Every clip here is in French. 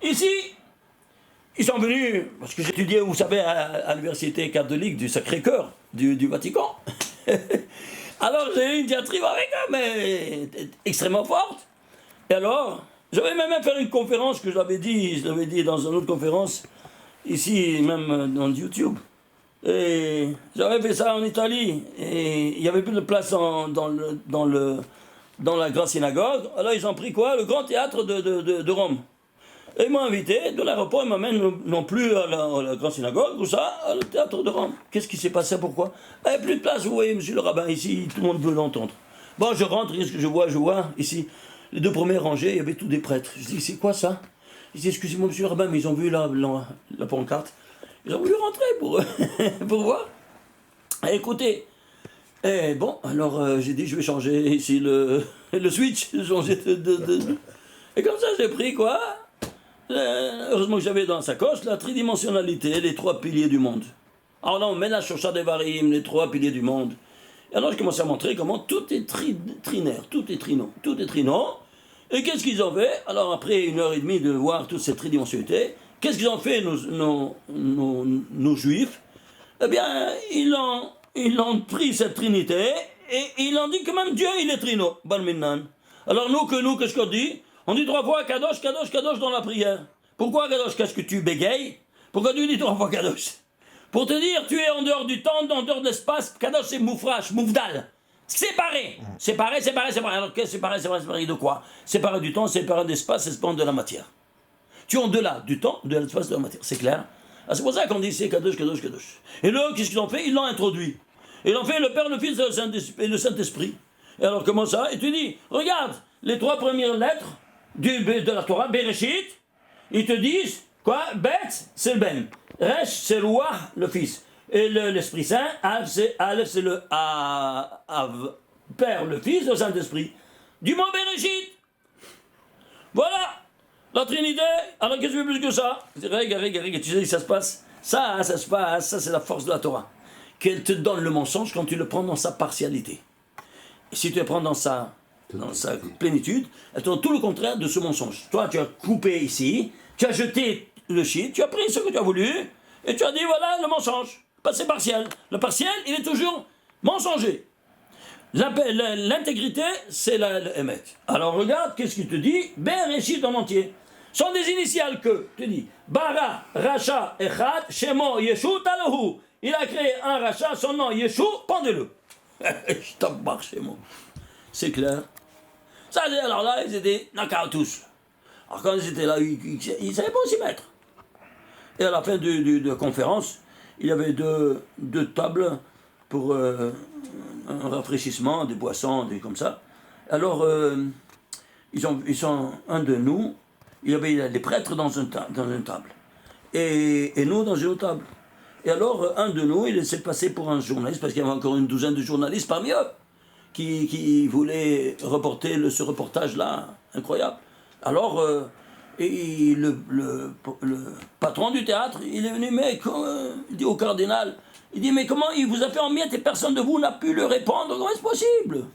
Ici, ils sont venus, parce que j'étudiais, vous savez, à l'université catholique du Sacré-Cœur du Vatican. Alors j'ai eu une diatribe avec eux, mais extrêmement forte. Et alors, j'avais même fait une conférence que je l'avais dit dans une autre conférence, ici même dans YouTube. Et j'avais fait ça en Italie, et il n'y avait plus de place dans la grande synagogue. Alors ils ont pris quoi? Le grand théâtre de Rome. Et ils m'ont invité, de l'aéroport, ils m'amènent non plus à la grande synagogue, ou ça, au théâtre de Rome. Qu'est-ce qui s'est passé? Pourquoi? Il n'y avait plus de place, vous voyez, monsieur le rabbin, ici, tout le monde veut l'entendre. Bon, je rentre, qu'est-ce que je vois? Ici, les deux premières rangées, il y avait tous des prêtres. Je dis, c'est quoi ça? Je dis, excusez-moi, monsieur le rabbin, mais ils ont vu la pancarte. Ils ont voulu rentrer pour voir. Et écoutez, bon, alors j'ai dit, je vais changer ici le switch, changer Et comme ça, j'ai pris quoi? Heureusement que j'avais dans la sacoche la tridimensionnalité, les trois piliers du monde. Alors là, on met la Shosha Devarim, les trois piliers du monde. Et alors, je commençais à montrer comment tout est trinaire, tout est trino. Et qu'est-ce qu'ils ont fait? Alors, après 1h30 de voir toute cette tridimensionnalité, qu'est-ce qu'ils ont fait, nos juifs? Eh bien, ils ont pris cette trinité et ils ont dit que même Dieu, il est trino. Balminan. Alors, qu'est-ce qu'on dit? On dit 3 fois Kadosh, Kadosh, Kadosh dans la prière. Pourquoi Kadosh? Qu'est-ce que tu bégayes? Pourquoi tu dis 3 fois Kadosh? Pour te dire, tu es en dehors du temps, en dehors de l'espace. Kadosh, c'est moufrash, moufdal. Séparé. Alors, qu'est-ce que séparé de quoi? Séparé du temps, séparé de l'espace, séparé de la matière. Tu es en delà du temps, de l'espace, de la matière. C'est clair? Ah, c'est pour ça qu'on dit c'est Kadosh, Kadosh, Kadosh. Et là, qu'est-ce qu'ils ont fait? Ils l'ont introduit. Ils l'ont fait le Père, le Fils et le Saint-Esprit. Et alors, comment ça? Et tu dis, regarde, les 3 premières lettres de la Torah, Bereshit, ils te disent, quoi? Bet, c'est le Ben. Resh, c'est le Wah, le Fils. Et l'Esprit Saint, Av, c'est le Av, Père, le Fils, le Saint-Esprit. Du mot Bereshit. Voilà. La Trinité. Alors qu'est-ce que tu veux plus que ça? Regarde, tu sais que ça se passe. Ça c'est la force de la Torah. Qu'elle te donne le mensonge quand tu le prends dans sa partialité. Et si tu le prends dans sa plénitude, elle te donne tout le contraire de ce mensonge. Toi, tu as coupé ici, tu as jeté le shit, tu as pris ce que tu as voulu, et tu as dit voilà le mensonge. C'est partiel. Le partiel, il est toujours mensonger. L'intégrité, c'est le Emet. Alors regarde, qu'est-ce qu'il te dit? Bereshit en entier. Sont des initiales que, tu dis, Bara, Racha, Echad, Shemo, Yeshu, Talahu. Il a créé un Racha, son nom, Yeshu, pendez-le. Je t'embarque chez moi. C'est clair. Ça, alors là, ils étaient knock-out tous. Alors quand ils étaient là, ils ne savaient pas où s'y mettre. Et à la fin de la conférence, il y avait deux tables pour un rafraîchissement, des boissons, des comme ça. Alors, ils sont un de nous, il y avait des prêtres dans une table. Et nous dans une autre table. Et alors, un de nous, il s'est passé pour un journaliste, parce qu'il y avait encore une douzaine de journalistes parmi eux, qui voulaient reporter ce reportage-là, incroyable. Alors, et le patron du théâtre, il est venu, il dit au cardinal, il dit, mais comment il vous a fait en miettes et personne de vous n'a pu le répondre? Comment est-ce possible?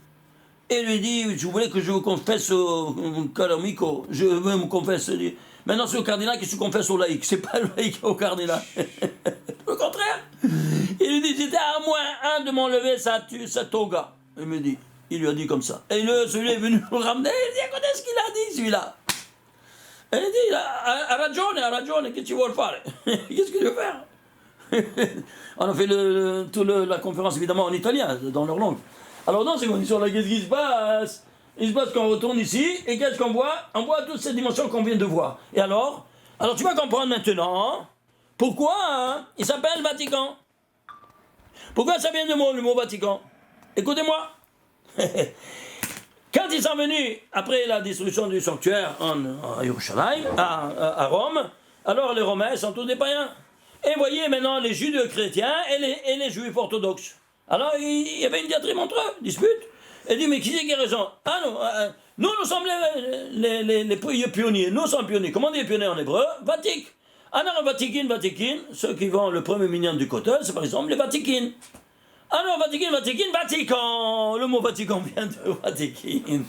Et il lui dit, je voulais que je vous confesse au Calamico, je veux me confesser. Maintenant, c'est le cardinal qui se confesse au laïc, c'est pas le laïc au cardinal. Le contraire. Il lui dit, c'était à moins 1 de m'enlever sa toga. Il lui a dit comme ça. Et celui-là est venu le ramener, il dit, écoutez ce qu'il a dit, celui-là. Et il dit, ha ragione, qu'est-ce que tu veux faire? Qu'est-ce que tu veux faire? On a fait la conférence évidemment en italien, dans leur langue. Alors dans ces conditions-là, qu'est-ce qui se passe? Il se passe qu'on retourne ici, et qu'est-ce qu'on voit? On voit toutes ces dimensions qu'on vient de voir. Et alors tu vas comprendre maintenant pourquoi il s'appelle Vatican. Pourquoi ça vient de le mot Vatican? Écoutez-moi. Quand ils sont venus, après la destruction du sanctuaire à Yerushalayim, à Rome, alors les Romains sont tous des païens. Et voyez maintenant les judéo-chrétiens et les juifs orthodoxes. Alors il y avait une diatribe entre eux, dispute. Et dit, mais qui c'est qui a raison? Ah non, nous sommes les pionniers, nous sommes pionniers. Comment on dit pionniers en hébreu? Vatik. Alors Vatikin, ceux qui vont le premier minyan du Kotel, c'est par exemple les Vatikin. Alors Vatican, le mot Vatican vient de Vatikin.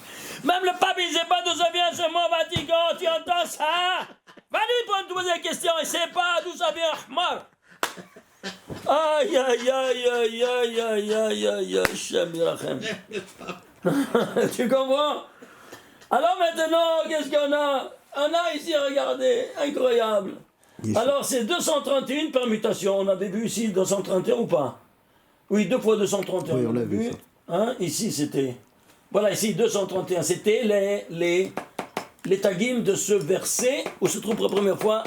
Même le pape, il ne sait pas d'où ça vient ce mot Vatican, tu entends ça? Va lui de poser la question, et c'est pas d'où ça vient, Ahmar. Aïe, aïe, aïe, aïe, aïe, aïe, aïe, aïe, aïe, Shem Yirachem. Tu comprends? Alors maintenant, qu'est-ce qu'on a? On a ici, regardez, incroyable. Alors c'est 231 permutations. On avait vu ici 231 ou pas? Oui, 2 fois 231. Oui, on l'a vu. Hein? Ici c'était. Voilà, ici 231. C'était les tagim de ce verset où se trouve pour la première fois.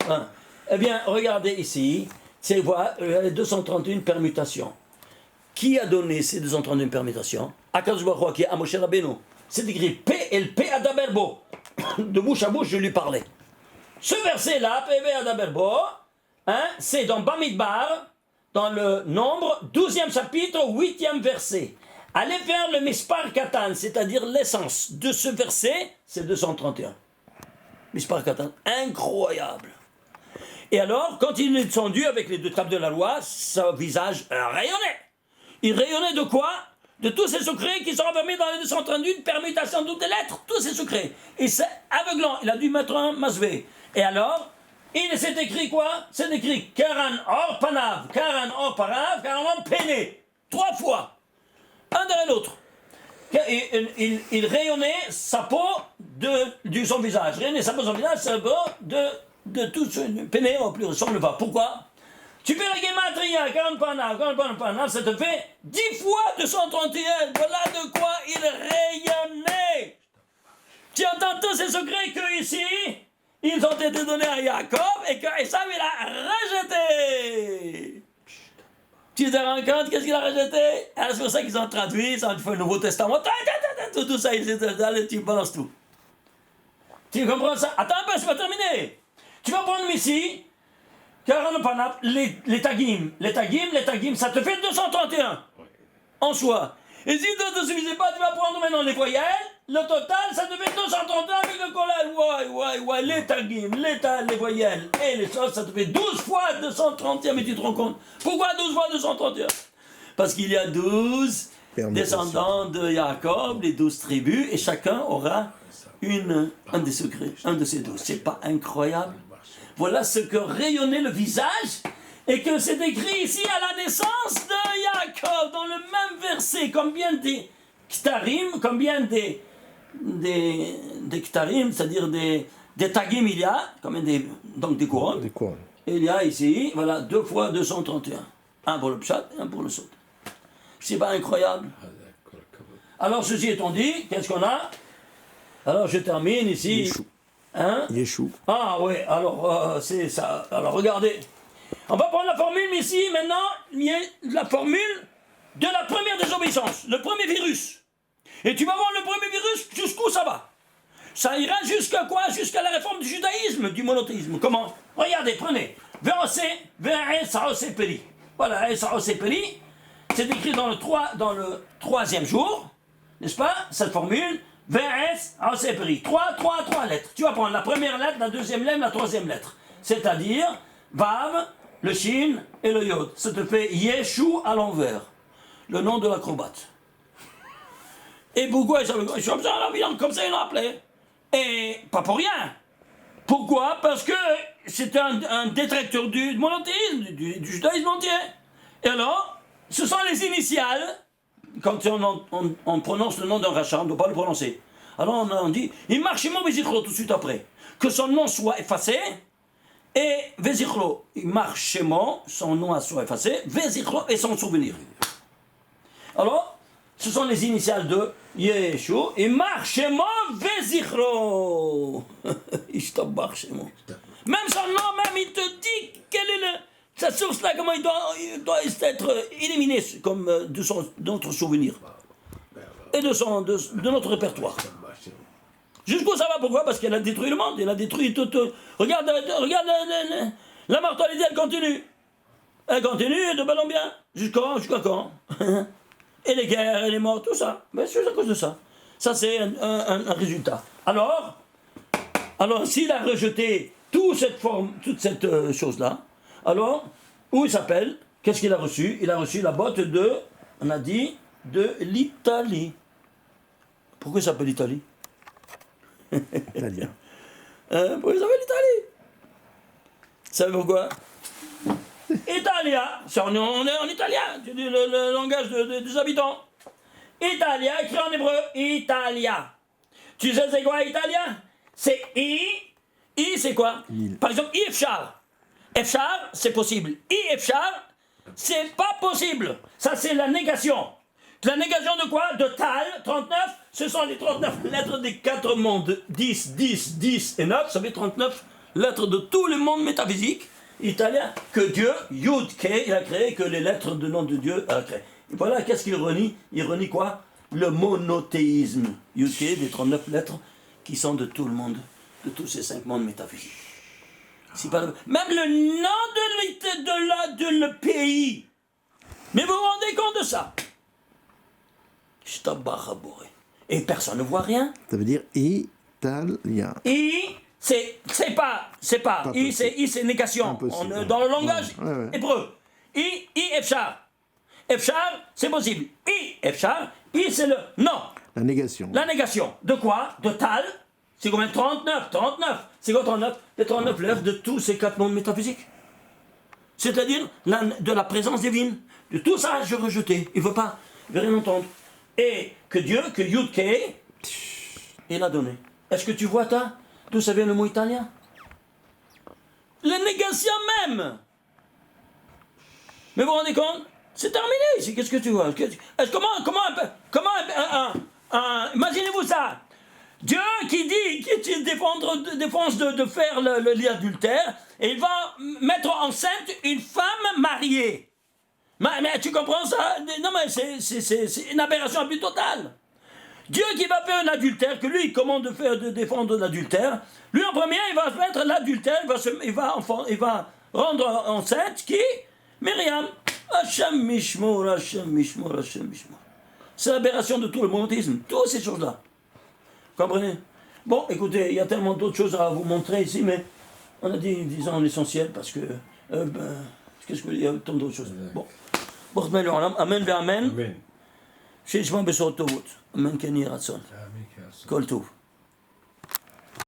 Hein? Eh bien, regardez ici. C'est voilà, les 231 permutations. Qui a donné ces 231 permutations? Akadosh Baruch Hu, qui est à Moshe Rabbeinu. C'est écrit P et le P Adaberbo. De bouche à bouche, je lui parlais. Ce verset-là, P Adaberbo, hein, c'est dans Bamidbar, dans le Nombre, 12e chapitre, 8e verset. Allez vers le Mispar Katan, c'est-à-dire l'essence de ce verset, c'est 231. Mispar Katan, incroyable. Et alors, quand il est descendu avec les 2 tables de la loi, son visage rayonnait. Il rayonnait de quoi? De tous ces secrets qui sont enfermés dans les 231 permutations de toutes les lettres, tous ces secrets. Et c'est aveuglant, il a dû mettre un masvé. Et alors, il s'est écrit quoi? C'est écrit Karan Or Panav, Karan Or Parav, Karan Or Péné. 3 fois, un derrière l'autre. Il rayonnait sa peau de son visage. Rayonnait sa peau de son visage, sa peau de tout ce Péné au plus ressemble pas. Pourquoi? Tu fais la Gematria, 40 Panav, ça te fait 10 fois 231. Voilà de quoi il rayonnait. Tu entends tous ces secrets que ici, ils ont été donnés à Jacob et que Esav il a rejeté. Tu te rends compte qu'est-ce qu'il a rejeté? Alors c'est pour ça qu'ils ont traduit, ça ont fait le Nouveau Testament, tout ça, allez, tu balances tout. Tu comprends ça? Attends un peu, c'est pas terminé. Tu vas prendre ici, les tagim, ça te fait 231 en soi. Et si ça ne te suffisait pas, tu vas prendre maintenant les voyelles, le total, ça te fait 231 avec le collège. Ouais, les tagim, les voyelles et les choses, ça te fait 12 fois 231, mais tu te rends compte? Pourquoi 12 fois 231? Parce qu'il y a 12 descendants de Jacob, les 12 tribus, et chacun aura un des secrets, un de ces 12. C'est pas incroyable? Voilà ce que rayonnait le visage, et que c'est écrit ici à la naissance de Jacob, dans le même verset. Combien des ktarim, combien des ktarim, c'est-à-dire des tagim il y a, combien donc des couronnes. Des couronnes. Et il y a ici, voilà, 2 fois 231. Un pour le pshat et un pour le sot. C'est pas incroyable? Alors, ceci étant dit, qu'est-ce qu'on a? Alors, je termine ici. Yeshua. Hein? Yeshua. Ah oui, alors c'est ça. Alors regardez, on va prendre la formule ici maintenant, il y a la formule de la première désobéissance, le premier virus. Et tu vas voir le premier virus, jusqu'où ça va? Ça ira jusqu'à quoi? Jusqu'à la réforme du judaïsme, du monothéisme. Comment? Regardez, prenez. Peri. Voilà, Peri, c'est écrit dans le 3e jour, n'est-ce pas? Cette formule. Peri. 3 lettres. Tu vas prendre la première lettre, la deuxième lettre, la troisième lettre. C'est-à-dire, Vav, le Shin et le Yod. Ça te fait Yeshu à l'envers. Le nom de l'acrobate. Et pourquoi comme ça ils l'ont appelé? Et pas pour rien. Pourquoi? Parce que c'est un détracteur du monothéisme, du judaïsme entier. Et alors, ce sont les initiales. Quand on prononce le nom d'un rachat, on ne doit pas le prononcer. Alors on dit, il marche Vézichlo tout de suite après. Que son nom soit effacé, et Vézichlo, il marche son nom soit effacé, Vézichlo et son souvenir. Alors, ce sont les initiales de Yeshua, et marche Vézichlo. Même son nom, même il te dit quel est cette source-là, comment il doit être éliminé comme de notre souvenir et de notre répertoire. Jusqu'où ça va? Pourquoi? Parce qu'elle a détruit le monde, elle a détruit tout. Regarde la mortalité, elle continue. Elle continue de bel en bien. Jusqu'à quand? Et les guerres, et les morts, tout ça. Mais c'est à cause de ça. Ça, c'est un résultat. Alors, s'il a rejeté toute cette chose-là, alors, où il s'appelle? Qu'est-ce qu'il a reçu? Il a reçu la botte on a dit, de l'Italie. Pourquoi il s'appelle l'Italie? Italien. Pourquoi il s'appelle l'Italie? savez pourquoi? Italia, on est en italien, le langage des habitants. Italia, écrit en hébreu, Italia. Tu sais c'est quoi italien? C'est I. I c'est quoi? Par exemple, I Efchar. Efchar, c'est possible. I Efchar, c'est pas possible. Ça c'est la négation. La négation de quoi? De Tal, 39. Ce sont les 39 lettres des 4 mondes. 10, 10, 10 et 9. Ça fait 39 lettres de tout le monde métaphysique italien que Dieu, Yud, Ke, il a créé, que les lettres du nom de Dieu a créé. Et voilà, qu'est-ce qu'il renie? Il renie quoi? Le monothéisme. Yud, Ke, des 39 lettres qui sont de tout le monde, de tous ces 5 mondes métaphysiques. C'est pas le... Même le nom de le pays. Mais vous vous rendez compte de ça? Et personne ne voit rien. Ça veut dire italien. I, c'est pas I, c'est négation. Dans le langage hébreu. I, Efchar. Efchar, c'est possible. I, Efchar. I, c'est le non. La négation. La négation. De quoi? De Tal. C'est combien? 39. 39. C'est quoi 39? Les 39 lettres de tous ces 4 mondes métaphysiques. C'est-à-dire de la présence divine. De tout ça, je rejetais. Il ne veut pas. Il ne veut rien entendre. Et que Dieu, que Yud Ke, il a donné. Est-ce que tu vois, toi, d'où ça vient le mot italien? La négation même. Mais vous vous rendez compte? C'est terminé. Qu'est-ce que tu vois? Imaginez-vous ça. Dieu qui défense de faire le lit adultère, et il va mettre enceinte une femme mariée. Mais tu comprends ça? Non, mais c'est une aberration la plus totale. Dieu qui va faire un adultère, que lui il commande de défendre l'adultère, lui en premier il va se mettre l'adultère, il va rendre enceinte qui? Myriam. Hachem Mishmor, Hachem Mishmor, Hachem Mishmor. C'est l'aberration de tout le monothéisme, toutes ces choses-là. Vous comprenez? Bon, écoutez, il y a tellement d'autres choses à vous montrer ici, mais on a dit, disons, l'essentiel, parce que... qu'est-ce que il y a tant d'autres choses. Bon. Amen ve amen. שישמע בשורות טובות. אמן כן יהי רצון. כל טוב.